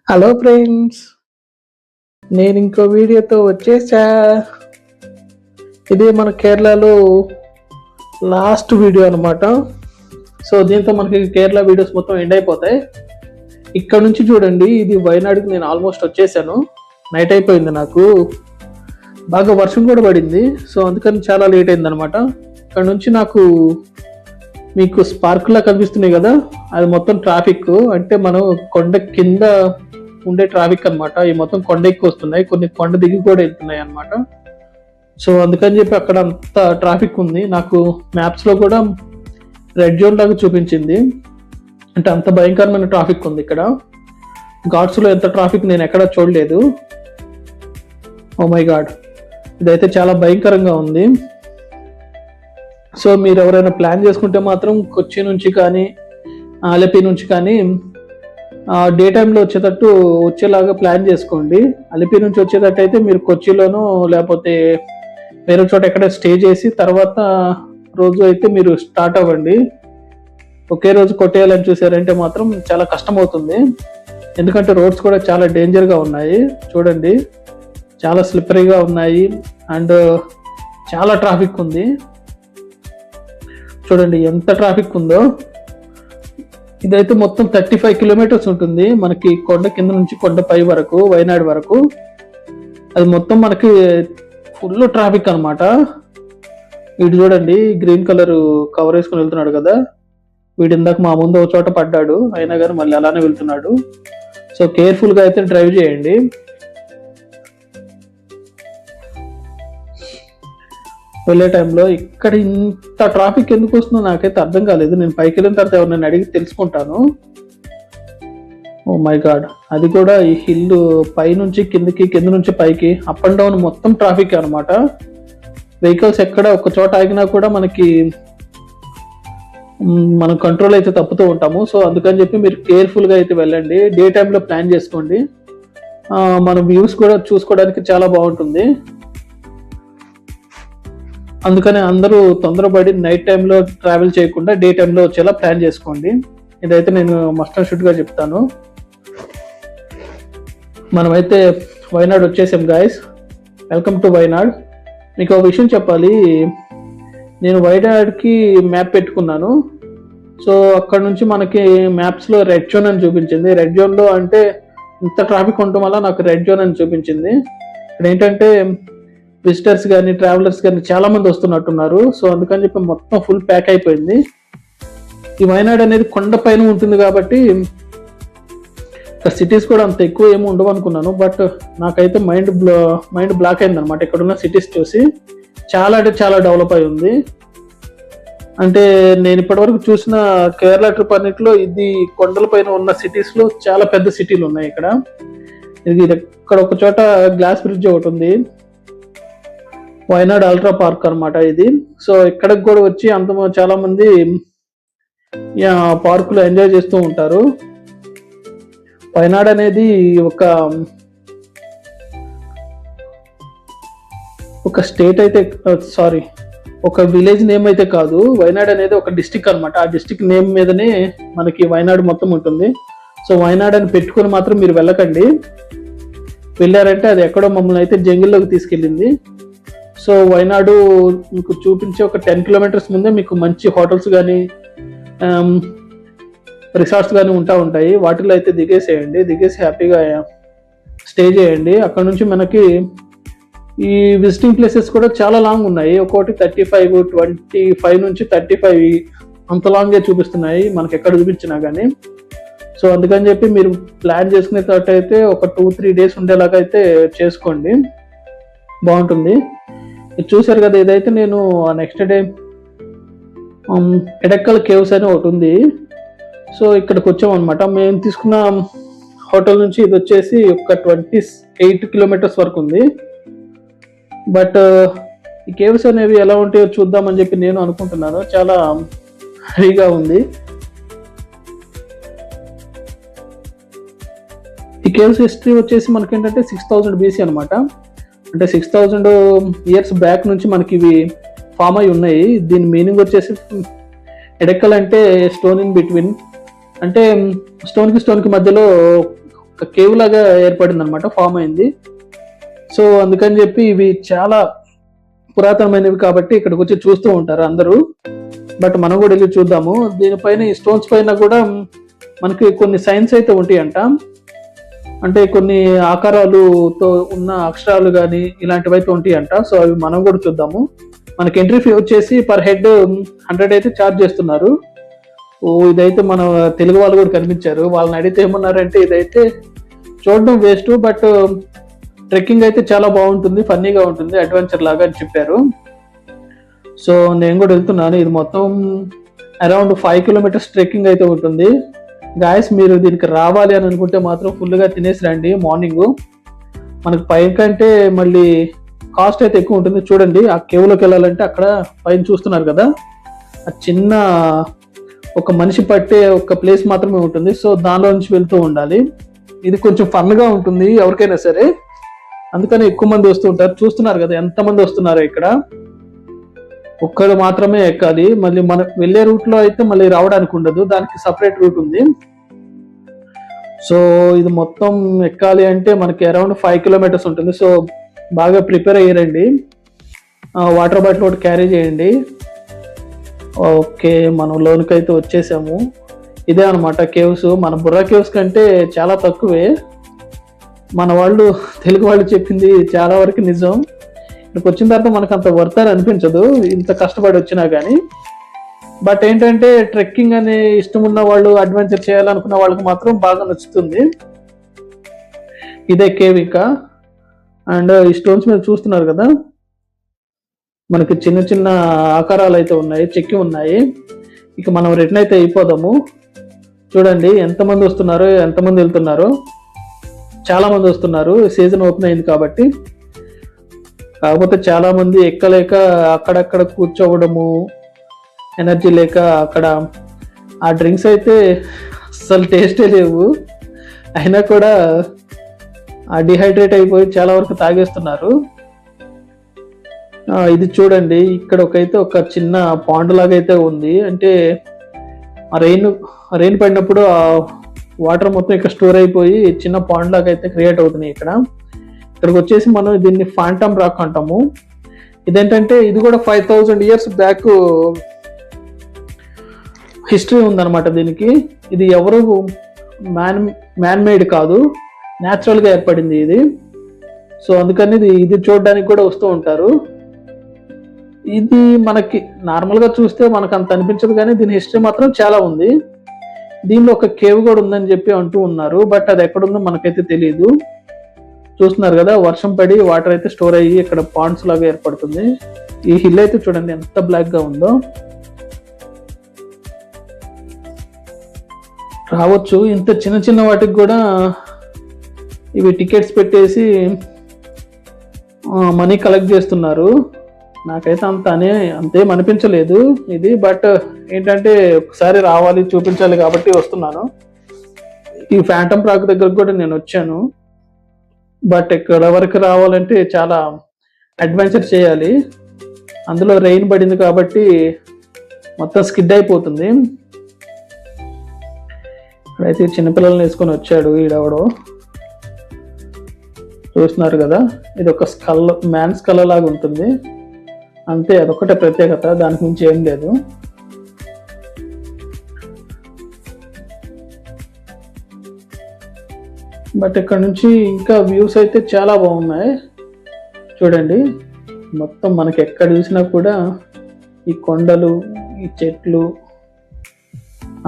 Hello friends, నేను ఇంకో వీడియోతో వచ్చేసా. ఇది మన కేరళలో లాస్ట్ వీడియో అనమాట. సో దీంతో మనకి కేరళ వీడియోస్ మొత్తం ఎండ్ అయిపోతాయి. ఇక్కడ నుంచి చూడండి, ఇది వయనాడుకి నేను ఆల్మోస్ట్ వచ్చేసాను. నైట్ అయిపోయింది, నాకు బాగా వర్షం కూడా పడింది. సో అందుకని చాలా లేట్ అయింది అనమాట. ఇక్కడ నుంచి నాకు మీకు స్పార్క్లా కనిపిస్తున్నాయి కదా, అది మొత్తం ట్రాఫిక్. అంటే మనం కొండ కింద ఉండే ట్రాఫిక్ అనమాట. ఈ మొత్తం కొండ ఎక్కి వస్తున్నాయి, కొన్ని కొండ దిగి కూడా వెళ్తున్నాయి అనమాట. సో అందుకని చెప్పి అక్కడ అంత ట్రాఫిక్ ఉంది. నాకు మ్యాప్స్ లో కూడా రెడ్ జోన్ లాగా చూపించింది. అంటే అంత భయంకరమైన ట్రాఫిక్ ఉంది ఇక్కడ. ఘాట్స్ లో ఎంత ట్రాఫిక్ నేను ఎక్కడ చూడలేదు. ఓ మై గాడ్, ఇదైతే చాలా భయంకరంగా ఉంది. సో మీరు ఎవరైనా ప్లాన్ చేసుకుంటే మాత్రం కొచ్చి నుంచి కానీ అలెపి నుంచి కానీ డే టైంలో వచ్చేలాగా ప్లాన్ చేసుకోండి. అలిపి నుంచి వచ్చేటట్టు అయితే మీరు కొచ్చిలోనూ లేకపోతే వేరే చోట ఎక్కడ స్టే చేసి తర్వాత రోజు అయితే మీరు స్టార్ట్ అవ్వండి. ఒకే రోజు కొట్టేయాలని చూసారంటే మాత్రం చాలా కష్టం అవుతుంది. ఎందుకంటే రోడ్స్ కూడా చాలా డేంజర్గా ఉన్నాయి. చూడండి, చాలా స్లిప్పరీగా ఉన్నాయి అండ్ చాలా ట్రాఫిక్ ఉంది. చూడండి ఎంత ట్రాఫిక్ ఉందో. ఇదైతే మొత్తం 35 కిలోమీటర్స్ ఉంటుంది మనకి, కొండ కింద నుంచి కొండ పై వరకు, వయనాడు వరకు. అది మొత్తం మనకి ఫుల్ ట్రాఫిక్ అనమాట. వీడు చూడండి, గ్రీన్ కలర్ కవర్ వేసుకుని వెళ్తున్నాడు కదా, వీడు ఇందాక మా ముందు ఒక చోట పడ్డాడు, అయినా కానీ మళ్ళీ అలానే వెళ్తున్నాడు. సో కేర్ఫుల్గా అయితే డ్రైవ్ చేయండి. వెళ్ళే టైంలో ఇక్కడ ఇంత ట్రాఫిక్ ఎందుకు వస్తుందో నాకైతే అర్థం కాలేదు. నేను పైకి వెళ్ళిన తర్వాత ఎవరినైనా అడిగి తెలుసుకుంటాను. ఓ మై గాడ్, అది కూడా ఈ హిల్ పై నుంచి కిందకి, కింద నుంచి పైకి, అప్ అండ్ డౌన్ మొత్తం ట్రాఫిక్ అనమాట. వెహికల్స్ ఎక్కడ ఒక చోట ఆగినా కూడా మనం కంట్రోల్ అయితే తప్పుతూ ఉంటాము. సో అందుకని చెప్పి మీరు కేర్ఫుల్గా అయితే వెళ్ళండి. డే టైంలో ప్లాన్ చేసుకోండి. మన వ్యూస్ కూడా చూసుకోవడానికి చాలా బాగుంటుంది. అందుకని అందరూ తొందరపడి నైట్ టైంలో ట్రావెల్ చేయకుండా డే టైంలో వచ్చేలా ప్లాన్ చేసుకోండి. ఇదైతే నేను మస్ట్ అండ్ షుడ్గా చెప్తాను. మనమైతే వయనాడ్ వచ్చేసాం గాయస్. Welcome to Wayanad. మీకు ఒక విషయం చెప్పాలి, నేను వయనాడ్కి మ్యాప్ పెట్టుకున్నాను. సో అక్కడ నుంచి మనకి మ్యాప్స్లో రెడ్ జోన్ అని చూపించింది. రెడ్ జోన్లో అంటే ఇంత ట్రాఫిక్ ఉండటం వల్ల నాకు రెడ్ జోన్ అని చూపించింది. ఇక్కడ ఏంటంటే విజిటర్స్ కానీ ట్రావెలర్స్ కానీ చాలా మంది వస్తున్నట్టున్నారు. సో అందుకని చెప్పి మొత్తం ఫుల్ ప్యాక్ అయిపోయింది. ఈ వయనాడ్ అనేది కొండ పైన ఉంటుంది కాబట్టి సిటీస్ కూడా అంత ఎక్కువ ఏమి ఉండవు అనుకున్నాను. బట్ నాకైతే మైండ్ బ్లాక్ అయింది అనమాట. ఇక్కడ ఉన్న సిటీస్ చూసి చాలా అంటే చాలా డెవలప్ అయి ఉంది. అంటే నేను ఇప్పటివరకు చూసిన కేరళ ట్రిప్ అన్నింటిలో ఇది కొండల పైన ఉన్న సిటీస్ లో చాలా పెద్ద సిటీలు ఉన్నాయి. ఇక్కడ ఒక చోట గ్లాస్ బ్రిడ్జ్ ఒకటి ఉంది, వయనాడ్ అల్ట్రా పార్క్ అనమాట ఇది. సో ఇక్కడికి కూడా వచ్చి చాలా మంది పార్కులో ఎంజాయ్ చేస్తూ ఉంటారు. వయనాడ్ అనేది ఒక స్టేట్ అయితే ఒక విలేజ్ నేమ్ అయితే కాదు. వయనాడ్ అనేది ఒక డిస్టిక్ అనమాట. ఆ డిస్టిక్ నేమ్ మీదనే మనకి వయనాడ్ మొత్తం ఉంటుంది. సో వయనాడ్ అని పెట్టుకుని మాత్రం మీరు వెళ్ళకండి. వెళ్ళారంటే అది ఎక్కడో మమ్మల్ని అయితే జంగిల్లోకి తీసుకెళ్ళింది. సో వయనాడు మీకు చూపించే ఒక 10 కిలోమీటర్స్ ముందే మీకు మంచి హోటల్స్ కానీ రిసార్ట్స్ కానీ ఉంటాయి. వాటిలో అయితే దిగేసి హ్యాపీగా స్టే చేయండి. అక్కడ నుంచి మనకి ఈ విజిటింగ్ ప్లేసెస్ కూడా చాలా లాంగ్ ఉన్నాయి. ఒక్కొక్కటి 25 నుంచి 35 అంత లాంగే చూపిస్తున్నాయి మనకి ఎక్కడ చూపించినా కానీ. సో అందుకని చెప్పి మీరు ప్లాన్ చేసుకునేటట్టయితే ఒక 2-3 డేస్ ఉండేలాగా అయితే చేసుకోండి, బాగుంటుంది. చూసారు కదా, ఇదైతే నేను నెక్స్ట్ డే ఎడక్కల్ కేవ్స్ అని ఒకటి ఉంది. సో ఇక్కడికి వచ్చాం అనమాట. మేము తీసుకున్న హోటల్ నుంచి ఇది వచ్చేసి ఒక 28 కిలోమీటర్స్ వరకు ఉంది. బట్ ఈ కేవ్స్ అనేవి ఎలా ఉంటాయో చూద్దామని చెప్పి నేను అనుకుంటున్నాను. చాలా హైగా ఉంది. ఈ కేవ్స్ హిస్టరీ వచ్చేసి మనకేంటంటే 6000 BC అనమాట. అంటే 6000 ఇయర్స్ బ్యాక్ నుంచి మనకి ఇవి ఫామ్ అయి ఉన్నాయి. దీని మీనింగ్ వచ్చేసి ఎడక్కల్ అంటే స్టోన్ ఇన్ బిట్వీన్, అంటే స్టోన్కి మధ్యలో ఒక కేవ్ లాగా ఏర్పడింది అనమాట, ఫామ్ అయింది. సో అందుకని చెప్పి ఇవి చాలా పురాతనమైనవి కాబట్టి ఇక్కడికి వచ్చి చూస్తూ ఉంటారు అందరూ. బట్ మనం కూడా వెళ్ళి చూద్దాము. దీనిపైన ఈ స్టోన్స్ పైన కూడా మనకి కొన్ని సైన్స్ అయితే ఉంటాయంట, అంటే కొన్ని ఆకారాలుతో ఉన్న అక్షరాలు కానీ ఇలాంటివి అయితే ఉంటాయంట. సో అవి మనం కూడా చూద్దాము. మనకి ఎంట్రీ ఫీ వచ్చేసి పర్ హెడ్ 100 అయితే ఛార్జ్ చేస్తున్నారు. ఇదైతే మన తెలుగు వాళ్ళు కూడా కనిపించారు. వాళ్ళని అడిగితే ఏమన్నారంటే ఇదైతే చూడడం వేస్ట్, బట్ ట్రెక్కింగ్ అయితే చాలా బాగుంటుంది, ఫన్నీగా ఉంటుంది, అడ్వెంచర్ లాగా అని చెప్పారు. సో నేను కూడా వెళ్తున్నాను. ఇది మొత్తం అరౌండ్ 5 కిలోమీటర్స్ ట్రెక్కింగ్ అయితే ఉంటుంది. గాయస్, మీరు దీనికి రావాలి అని అనుకుంటే మాత్రం ఫుల్గా తినేసి రండి. మార్నింగ్ మనకు పైన కంటే మళ్ళీ కాస్ట్ అయితే ఎక్కువ ఉంటుంది. చూడండి, ఆ కేవ్లోకి వెళ్ళాలంటే అక్కడ పైన చూస్తున్నారు కదా, ఆ చిన్న ఒక మనిషి పట్టే ఒక ప్లేస్ మాత్రమే ఉంటుంది. సో దానిలో నుంచి వెళ్తూ ఉండాలి. ఇది కొంచెం ఫన్గా ఉంటుంది ఎవరికైనా సరే, అందుకని ఎక్కువ మంది వస్తూ ఉంటారు. చూస్తున్నారు కదా ఎంతమంది వస్తున్నారో. ఇక్కడ ఒక్కడు మాత్రమే ఎక్కాలి. మళ్ళీ మనం వెళ్ళే రూట్లో అయితే మళ్ళీ రావడానికి ఉండదు, దానికి సపరేట్ రూట్ ఉంది. సో ఇది మొత్తం ఎక్కాలి అంటే మనకి అరౌండ్ 5 కిలోమీటర్స్ ఉంటుంది. సో బాగా ప్రిపేర్ అయ్యారండి. వాటర్ బాటిల్ ఒకటి క్యారీ చేయండి. ఓకే, మనం లోనికి అయితే వచ్చేసాము. ఇదే అనమాట కేవ్స్. మన బుర్రా కేవ్స్ కంటే చాలా తక్కువే. మన వాళ్ళు తెలుగు వాళ్ళు చెప్పింది చాలా వరకు నిజం. ఇక్కడికి వచ్చిన తర్వాత మనకు అంత వర్త్ అని అనిపించదు, ఇంత కష్టపడి వచ్చినా కానీ. బట్ ఏంటంటే ట్రెక్కింగ్ అనే ఇష్టం ఉన్న వాళ్ళు, అడ్వెంచర్ చేయాలనుకున్న వాళ్ళకి మాత్రం బాగా నచ్చుతుంది. ఇదే కేవ్ ఇంకా. అండ్ ఈ స్టోన్స్ మీద చూస్తున్నారు కదా, మనకి చిన్న చిన్న ఆకారాలు అయితే ఉన్నాయి, చెక్కి ఉన్నాయి. ఇక మనం రిటర్న్ అయితే అయిపోదాము. చూడండి ఎంతమంది వస్తున్నారో, ఎంతమంది వెళ్తున్నారో. చాలా మంది వస్తున్నారు, సీజన్ ఓపెన్ అయింది కాబట్టి. కాకపోతే చాలా మంది ఎక్కలేక అక్కడక్కడ కూర్చోవడము, ఎనర్జీ లేక అక్కడ. ఆ డ్రింక్స్ అయితే అస్సలు టేస్టే లేవు, అయినా కూడా డిహైడ్రేట్ అయిపోయి చాలా వరకు తాగేస్తున్నారు. ఇది చూడండి, ఇక్కడ ఒక చిన్న పాండ్ లాగా అయితే ఉంది. అంటే రెయిన్ పడినప్పుడు ఆ వాటర్ మొత్తం ఇక్కడ స్టోర్ అయిపోయి చిన్న పాండ్ లాగా అయితే క్రియేట్ అవుతున్నాయి. ఇక్కడికి వచ్చేసి మనం దీన్ని ఫాంటమ్ రాక్ అంటాము. ఇదేంటంటే ఇది కూడా 5000 years బ్యాక్ హిస్టరీ ఉందన్నమాట దీనికి. ఇది ఎవరు మ్యాన్ మేడ్ కాదు, న్యాచురల్గా ఏర్పడింది ఇది. సో అందుకని ఇది చూడడానికి కూడా వస్తూ ఉంటారు. ఇది మనకి నార్మల్గా చూస్తే మనకు అంత అనిపించదు, కానీ దీని హిస్టరీ మాత్రం చాలా ఉంది. దీనిలో ఒక కేవ్ కూడా ఉందని చెప్పి అంటూ ఉన్నారు, బట్ అది ఎక్కడుందో మనకైతే తెలియదు. చూస్తున్నారు కదా, వర్షం పడి వాటర్ అయితే స్టోర్ అయ్యి ఇక్కడ పాండ్స్ లాగా ఏర్పడుతుంది. ఈ హిల్ అయితే చూడండి ఎంత బ్లాక్ గా ఉందో. రావచ్చు, ఇంత చిన్న చిన్న వాటికి కూడా ఇవి టికెట్స్ పెట్టేసి మనీ కలెక్ట్ చేస్తున్నారు. నాకైతే అంతేం అనిపించలేదు ఇది. బట్ ఏంటంటే ఒకసారి రావాలి, చూపించాలి కాబట్టి వస్తున్నాను. ఈ ఫ్యాంటమ్ రాక్ దగ్గరకు కూడా నేను వచ్చాను, బట్ ఇక్కడ వరకు రావాలంటే చాలా అడ్వెంచర్ చేయాలి. అందులో రెయిన్ పడింది కాబట్టి మొత్తం స్కిడ్ అయిపోతుంది. ఇక్కడైతే చిన్నపిల్లల్ని వేసుకొని వచ్చాడు ఈడెవడో. చూస్తున్నారు కదా, ఇది ఒక స్కల్, మ్యాన్ స్కల్ లాగా ఉంటుంది అంతే. అదొక్కటే ప్రత్యేకత, దానికి మించి ఏం లేదు. బట్ ఇక్కడ నుంచి ఇంకా వ్యూస్ అయితే చాలా బాగున్నాయి. చూడండి, మొత్తం మనకి ఎక్కడ చూసినా కూడా ఈ కొండలు, ఈ చెట్లు.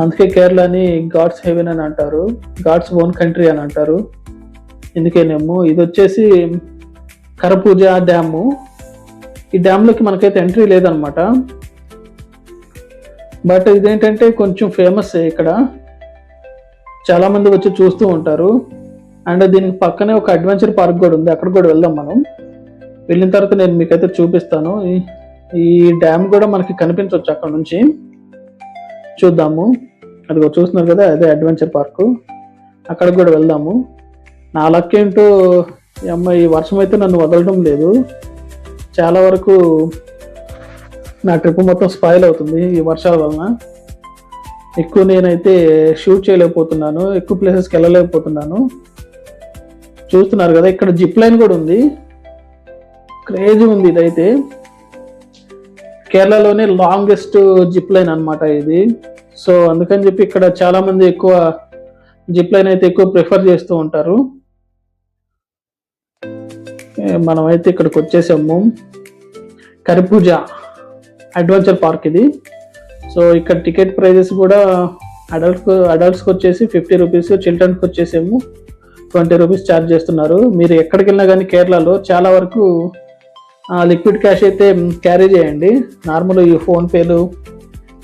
అందుకే కేరళని గాడ్స్ హెవెన్ అని అంటారు, గాడ్స్ ఓన్ కంట్రీ అని అంటారు. ఎందుకేనేమో. ఇది వచ్చేసి కరపూజ డ్యాము. ఈ డ్యామ్లోకి మనకైతే ఎంట్రీ లేదనమాట, బట్ ఇదేంటంటే కొంచెం ఫేమస్. ఇక్కడ చాలా మంది వచ్చి చూస్తూ ఉంటారు. అండ్ దీనికి పక్కనే ఒక అడ్వెంచర్ పార్క్ కూడా ఉంది, అక్కడ కూడా వెళ్దాం మనం. వెళ్ళిన తర్వాత నేను మీకైతే చూపిస్తాను. ఈ డ్యామ్ కూడా మనకి కనిపించవచ్చు అక్కడ నుంచి. చూద్దాము. అదిగో చూస్తున్నారు కదా, అదే అడ్వెంచర్ పార్క్. అక్కడికి కూడా వెళ్దాము. నా లక్ ఏంటో ఈ వర్షం అయితే నన్ను వదలడం లేదు. చాలా వరకు నా ట్రిప్ మొత్తం స్పాయిల్ అవుతుంది ఈ వర్షాల వలన. ఎక్కువ నేనైతే షూట్ చేయలేకపోతున్నాను, ఎక్కువ ప్లేసెస్కి వెళ్ళలేకపోతున్నాను. చూస్తున్నారు కదా, ఇక్కడ జిప్ లైన్ కూడా ఉంది. క్రేజీ ఉంది ఇదైతే. కేరళలోనే లాంగెస్ట్ జిప్ లైన్ అనమాట ఇది. సో అందుకని చెప్పి ఇక్కడ చాలా మంది ఎక్కువ జిప్ లైన్ అయితే ఎక్కువ ప్రిఫర్ చేస్తూ ఉంటారు. మనమైతే ఇక్కడికి వచ్చేసాము. కరిపూజ అడ్వెంచర్ పార్క్ ఇది. సో ఇక్కడ టికెట్ ప్రైజెస్ కూడా అడల్ట్స్కి వచ్చేసి 50 రూపీస్, చిల్డ్రన్స్కి వచ్చేసేమో 20 రూపీస్ ఛార్జ్ చేస్తున్నారు. మీరు ఎక్కడికి వెళ్ళినా కానీ కేరళలో చాలా వరకు లిక్విడ్ క్యాష్ అయితే క్యారీ చేయండి. నార్మల్ ఈ ఫోన్పేలు,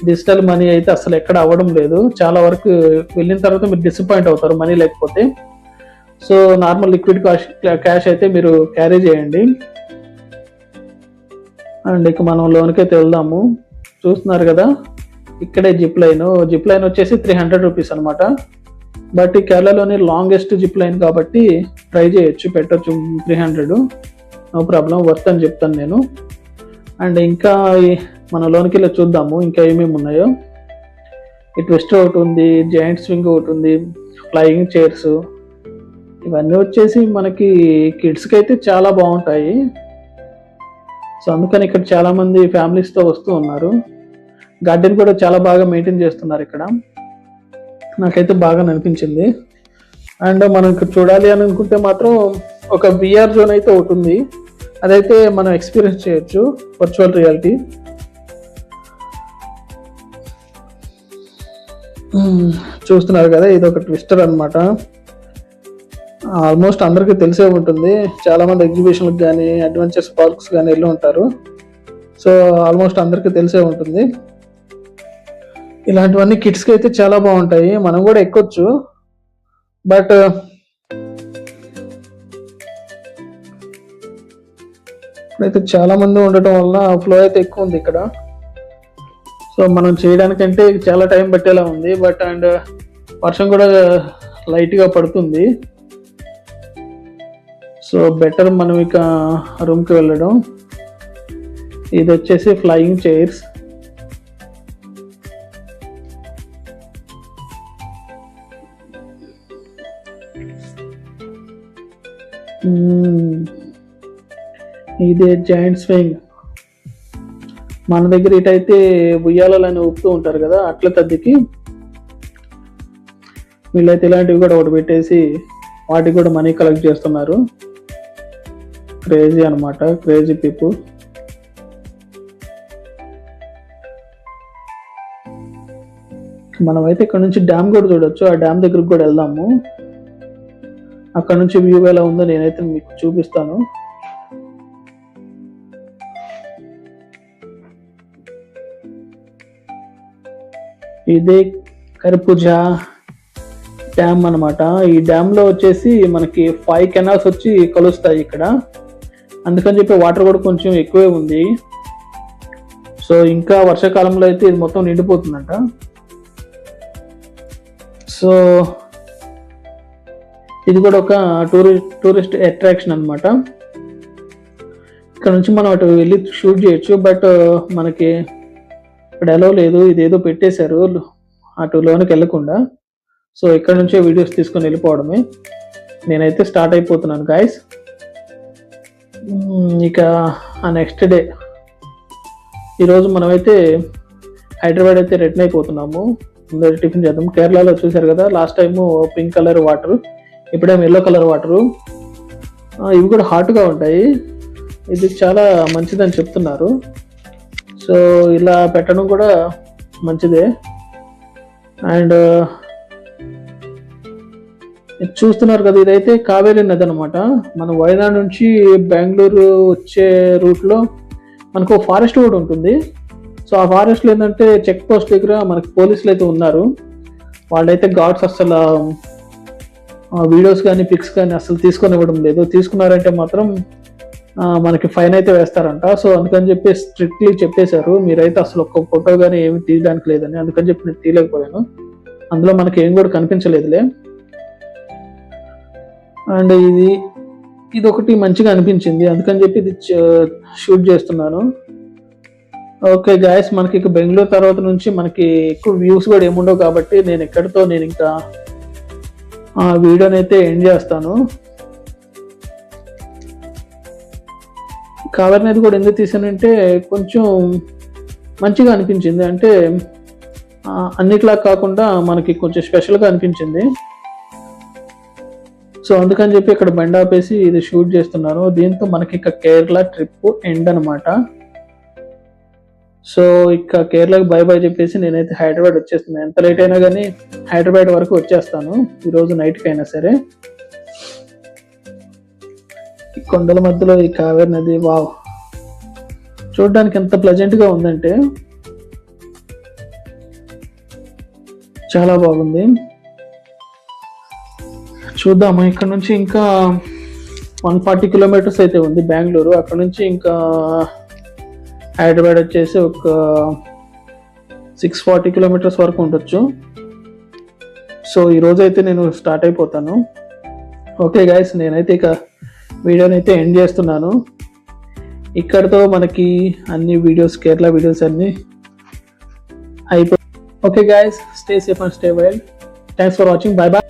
డిజిటల్ మనీ అయితే అసలు ఎక్కడ అవ్వడం లేదు. చాలా వరకు వెళ్ళిన తర్వాత మీరు డిసప్పాయింట్ అవుతారు మనీ లేకపోతే. సో నార్మల్ లిక్విడ్ క్యాష్ అయితే మీరు క్యారీ చేయండి. అండ్ ఇక మనం లోనికి అయితే వెళ్దాము. చూస్తున్నారు కదా, ఇక్కడే జిప్ లైన్ వచ్చేసి 300 రూపీస్ అనమాట. బట్ ఈ కేరళలోని లాంగెస్ట్ జిప్ లైన్ కాబట్టి ట్రై చేయొచ్చు, పెట్టచ్చు. 300 నో ప్రాబ్లం, వర్త్ అని చెప్తాను నేను. అండ్ ఇంకా మన లోనికి వెళ్ళి చూద్దాము ఇంకా ఏమేమి ఉన్నాయో. ఈ ట్విస్టర్ ఒకటి ఉంది, జాయింట్ స్వింగ్ ఒకటి ఉంది, ఫ్లయింగ్ చైర్స్, ఇవన్నీ వచ్చేసి మనకి కిడ్స్కి అయితే చాలా బాగుంటాయి. సో అందుకని ఇక్కడ చాలా మంది ఫ్యామిలీస్తో వస్తూ ఉన్నారు. గార్డెన్ కూడా చాలా బాగా మెయింటైన్ చేస్తున్నారు ఇక్కడ, నాకైతే బాగా అనిపించింది. అండ్ మనం ఇక్కడ చూడాలి అని అనుకుంటే మాత్రం ఒక విఆర్ జోన్ అయితే ఒకటి ఉంది, అదైతే మనం ఎక్స్పీరియన్స్ చేయొచ్చు, వర్చువల్ రియాలిటీ. చూస్తున్నారు కదా, ఇది ఒక ట్విస్టర్ అనమాట. ఆల్మోస్ట్ అందరికీ తెలిసే ఉంటుంది, చాలా మంది ఎగ్జిబిషన్లకు కానీ అడ్వెంచర్స్ పార్క్స్ కానీ వెళ్ళి ఉంటారు. సో ఆల్మోస్ట్ అందరికీ తెలిసే ఉంటుంది. ఇలాంటివన్నీ కిడ్స్కి అయితే చాలా బాగుంటాయి, మనం కూడా ఎక్కొచ్చు. బట్ ఇప్పుడైతే చాలా మంది ఉండటం వల్ల ఫ్లో అయితే ఎక్కువ ఉంది ఇక్కడ. సో మనం చేయడానికంటే చాలా టైం పట్టేలా ఉంది. బట్ అండ్ వర్షం కూడా లైట్గా పడుతుంది. సో బెటర్ మనం ఇక రూమ్కి వెళ్ళడం. ఇది వచ్చేసి ఫ్లయింగ్ చైర్స్. ఇదే జాయింట్ స్వింగ్. మన దగ్గర ఇటైతే ఉయ్యాలని ఊపుతూ ఉంటారు కదా, అట్ల తద్దికి వీళ్ళైతే ఇలాంటివి కూడా ఒకటి పెట్టేసి వాటికి కూడా మనీ కలెక్ట్ చేస్తున్నారు. క్రేజీ అనమాట, క్రేజీ పీపుల్. మనమైతే ఇక్కడ నుంచి డ్యామ్ కూడా చూడొచ్చు. ఆ డ్యామ్ దగ్గరకు కూడా వెళ్దాము. అక్కడ నుంచి వ్యూ ఎలా ఉందో నేనైతే మీకు చూపిస్తాను. ఇదే కరిపూజ డ్యామ్ అనమాట. ఈ డ్యామ్ లో వచ్చేసి మనకి 5 కెనాల్స్ వచ్చి కలుస్తాయి ఇక్కడ. అందుకని చెప్పి వాటర్ కూడా కొంచెం ఎక్కువే ఉంది. సో ఇంకా వర్షాకాలంలో అయితే ఇది మొత్తం నిండిపోతుందంట. సో ఇది కూడా ఒక టూరిస్ట్ అట్రాక్షన్ అనమాట. ఇక్కడ నుంచి మనం అటు వెళ్ళి షూట్ చేయొచ్చు. బట్ మనకి ఇక్కడ ఎలా లేదు, ఇదేదో పెట్టేశారు అటు లోనికి వెళ్ళకుండా. సో ఇక్కడ నుంచే వీడియోస్ తీసుకొని వెళ్ళిపోవడమే. నేనైతే స్టార్ట్ అయిపోతున్నాను గాయస్. ఇక ఆ నెక్స్ట్ డే ఈరోజు మనమైతే హైదరాబాద్ అయితే రిటర్న్ అయిపోతున్నాము. ముందు టిఫిన్ చేద్దాం. కేరళలో చూసారు కదా, last time pink colour water, ఇప్పుడేమో ఎల్లో కలర్ వాటరు. ఇవి కూడా హాట్గా ఉంటాయి. ఇది చాలా మంచిదని చెప్తున్నారు. సో ఇలా పెట్టడం కూడా మంచిదే. అండ్ చూస్తున్నారు కదా, ఇదైతే కావేరీ నది అనమాట. మన వైనాడ్ నుంచి బెంగళూరు వచ్చే రూట్లో మనకు ఫారెస్ట్ కూడా ఉంటుంది. సో ఆ ఫారెస్ట్లో ఏంటంటే చెక్ పోస్ట్ దగ్గర మనకి పోలీసులు అయితే ఉన్నారు. వాళ్ళైతే గార్డ్స్ అసలు వీడియోస్ కానీ పిక్స్ కానీ అసలు తీసుకొని ఇవ్వడం లేదు. తీసుకున్నారంటే మాత్రం మనకి ఫైన్ అయితే వేస్తారంట. సో అందుకని చెప్పి స్ట్రిక్ట్లీ చెప్పేశారు, మీరైతే అసలు ఒక్క ఫోటో కానీ ఏమి తీయడానికి లేదని. అందుకని చెప్పి నేను తీయలేకపోయాను. అందులో మనకి ఏం కూడా కనిపించలేదులే. అండ్ ఇది ఒకటి మంచిగా అనిపించింది, అందుకని చెప్పి ఇది షూట్ చేస్తున్నాను. ఓకే గాయస్, మనకి ఇక బెంగళూరు తర్వాత నుంచి మనకి ఎక్కువ వ్యూస్ కూడా ఏముండవు కాబట్టి నేను ఇంకా ఆ వీడియోని అయితే ఎండ్ చేస్తాను. కావేరి నది కూడా ఎందుకు తీసానంటే కొంచెం మంచిగా అనిపించింది. అంటే అన్నిట్లా కాకుండా మనకి కొంచెం స్పెషల్గా అనిపించింది. సో అందుకని చెప్పి ఇక్కడ బండి ఆపేసి ఇది షూట్ చేస్తున్నాను. దీంతో మనకి ఇక కేరళ ట్రిప్ ఎండ్ అనమాట. సో ఇక కేరళకి బై బై చెప్పేసి నేనైతే హైదరాబాద్ వచ్చేస్తున్నాను. ఎంత లేట్ అయినా కానీ హైదరాబాద్ వరకు వచ్చేస్తాను ఈరోజు నైట్కి అయినా సరే. ఈ కొండల మధ్యలో ఈ కావేరి నది వావ్, చూడడానికి ఎంత ప్లెజెంట్గా ఉందంటే చాలా బాగుంది. చూద్దాము, ఇక్కడ నుంచి ఇంకా 140 కిలోమీటర్స్ అయితే ఉంది బెంగళూరు. అక్కడ నుంచి ఇంకా హైదరాబాద్ వచ్చేసి ఒక 640 కిలోమీటర్స్ వరకు ఉండొచ్చు. సో ఈరోజు అయితే నేను స్టార్ట్ అయిపోతాను. ఓకే గైస్, నేనైతే ఇక వీడియోని అయితే ఎండ్ చేస్తున్నాను. ఇక్కడతో మనకి అన్ని వీడియోస్, కేరళ వీడియోస్ అన్నీ అయిపోయి. Okay guys, stay safe and stay well. Thanks for watching. Bye bye.